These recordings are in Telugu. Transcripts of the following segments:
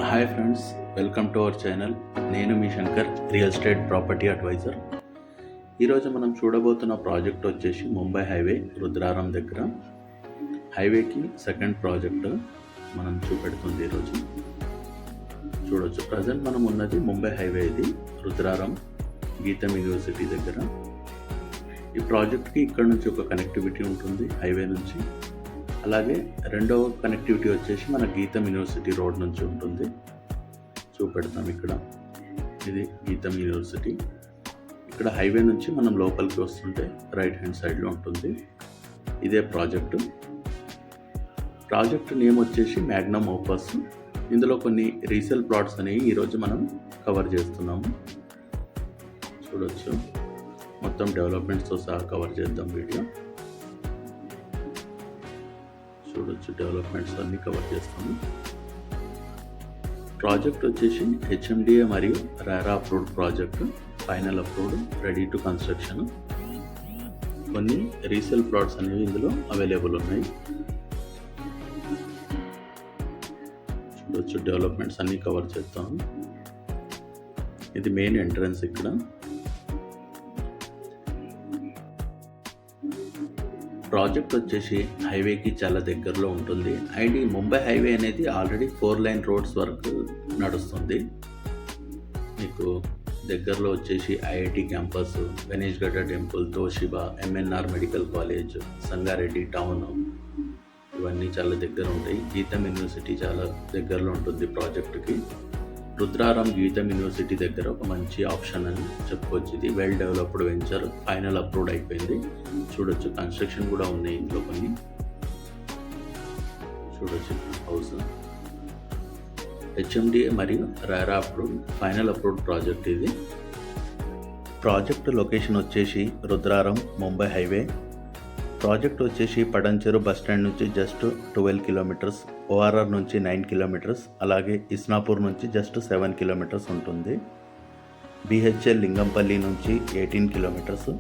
Hi friends, welcome to our channel. నేను మీ Shankar, real estate property advisor. ఈరోజు మనం చూడబోతున్న ప్రాజెక్ట్ వచ్చేసి ముంబై హైవే రుద్రారం దగ్గర హైవేకి సెకండ్ ప్రాజెక్ట్ మనం చూపెడుతుంది. ఈరోజు చూడొచ్చు. ప్రజెంట్ మనం ఉన్నది ముంబై హైవే, ఇది రుద్రారం గీతం యూనివర్సిటీ దగ్గర. ఈ ప్రాజెక్ట్కి ఇక్కడ నుంచి ఒక కనెక్టివిటీ ఉంటుంది హైవే నుంచి. అలాగే రెండవ కనెక్టివిటీ వచ్చేసి మన గీతం యూనివర్సిటీ రోడ్ నుంచి ఉంటుంది. చూపెడతాం ఇక్కడ. ఇది గీతం యూనివర్సిటీ. ఇక్కడ హైవే నుంచి మనం లోపలికి వస్తుంటే రైట్ హ్యాండ్ సైడ్లో ఉంటుంది. ఇదే ప్రాజెక్టు నేమ్ వచ్చేసి మ్యాగ్నమ్ ఓపస్. ఇందులో కొన్ని రీసేల్ ప్లాట్స్ అనేవి ఈరోజు మనం కవర్ చేస్తున్నాము. చూడొచ్చు. మొత్తం డెవలప్మెంట్స్తో సహా కవర్ చేద్దాం వీడియో. చూడొచ్చు, డెవలప్మెంట్స్ అన్నీ కవర్ చేస్తాము. ప్రాజెక్ట్ వచ్చేసి హెచ్ఎండిఏ మరియు RERA approved project, final approved, ready to construction. కొన్ని రీసేల్ ప్లాట్స్ అనేవి ఇందులో అవైలబుల్ ఉన్నాయి. చూడొచ్చు, డెవలప్మెంట్స్ అన్నీ కవర్ చేస్తాము. ఇది మెయిన్ ఎంట్రన్స్. ఇక్కడ ప్రాజెక్ట్ వచ్చేసి హైవేకి చాలా దగ్గరలో ఉంటుంది. అండ్ ఈ ముంబై హైవే అనేది ఆల్రెడీ 4 లైన్ రోడ్స్ వరకు నడుస్తుంది. మీకు దగ్గరలో వచ్చేసి ఐఐటి క్యాంపస్, గణేష్ గడ్డ temple, Toshiba, MNR medical college, Sangareddy town, ఇవన్నీ చాలా దగ్గర ఉంటాయి. గీతం యూనివర్సిటీ చాలా దగ్గరలో ఉంటుంది ప్రాజెక్టుకి. రుద్రారం గీతం యూనివర్సిటీ దగ్గర ఒక మంచి ఆప్షన్ అని చెప్పుకోవచ్చు. ఇది well developed venture, final approved అయిపోయింది. చూడొచ్చు, కన్స్ట్రక్షన్ కూడా ఉన్నాయి ఇంట్లో కొన్ని. చూడొచ్చు హౌస్. హెచ్ఎండిఏ మరియు RERA approved, final approved project ఇది. ప్రాజెక్ట్ లొకేషన్ వచ్చేసి రుద్రారం ముంబై హైవే. ప్రాజెక్ట్ వచ్చేసి పడంచెరు బస్ స్టాండ్ నుంచి జస్ట్ 12 కిలోమీటర్స్, ఓఆర్ఆర్ నుంచి 9 కిలోమీటర్స్, అలాగే ఇస్నాపూర్ నుంచి జస్ట్ 7 కిలోమీటర్స్ ఉంటుంది. బిహెచ్ఎల్ లింగంపల్లి నుంచి 18 కిలోమీటర్స్,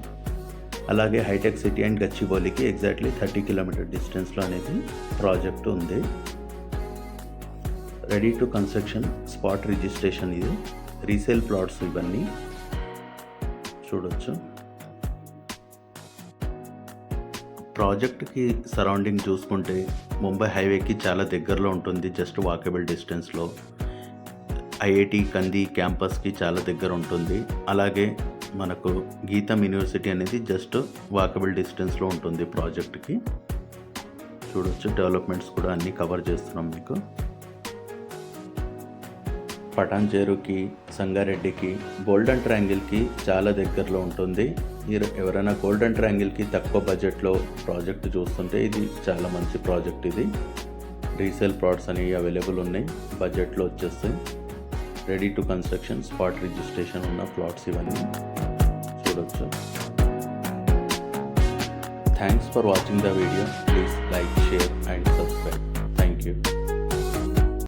అలాగే హైటెక్ సిటీ అండ్ గచ్చిబౌలికి ఎగ్జాక్ట్లీ 30 కిలోమీటర్ డిస్టెన్స్లో అనేది ప్రాజెక్ట్ ఉంది. Ready to construction, spot registration. ఇది రీసేల్ ప్లాట్స్ ఇవన్నీ. చూడొచ్చు. ప్రాజెక్ట్కి సరౌండింగ్ చూసుకుంటే ముంబై హైవేకి చాలా దగ్గరలో ఉంటుంది, జస్ట్ వాకబుల్ డిస్టెన్స్లో. ఐఐటి కంది క్యాంపస్కి చాలా దగ్గర ఉంటుంది. అలాగే మనకు గీతం యూనివర్సిటీ అనేది జస్ట్ వాకబుల్ డిస్టెన్స్లో ఉంటుంది ప్రాజెక్ట్కి. చూడొచ్చు, డెవలప్మెంట్స్ కూడా అన్నీ కవర్ చేస్తున్నాం మీకు. పటాన్చేరుకి, సంగారెడ్డికి, గోల్డెన్ ట్రయాంగిల్కి చాలా దగ్గరలో ఉంటుంది. మీరు ఎవరైనా గోల్డెన్ ట్రయాంగిల్కి తక్కువ బడ్జెట్లో ప్రాజెక్ట్ చూస్తుంటే ఇది చాలా మంచి ప్రాజెక్ట్. ఇది రీసేల్ ప్లాట్స్ అనేవి అవైలబుల్ ఉన్నాయి, బడ్జెట్లో వచ్చేస్తాయి. Ready to construction, spot registration ఉన్న ప్లాట్స్ ఇవన్నీ. చూడొచ్చు. Thanks for watching the video. Please like, share and subscribe. Thank you.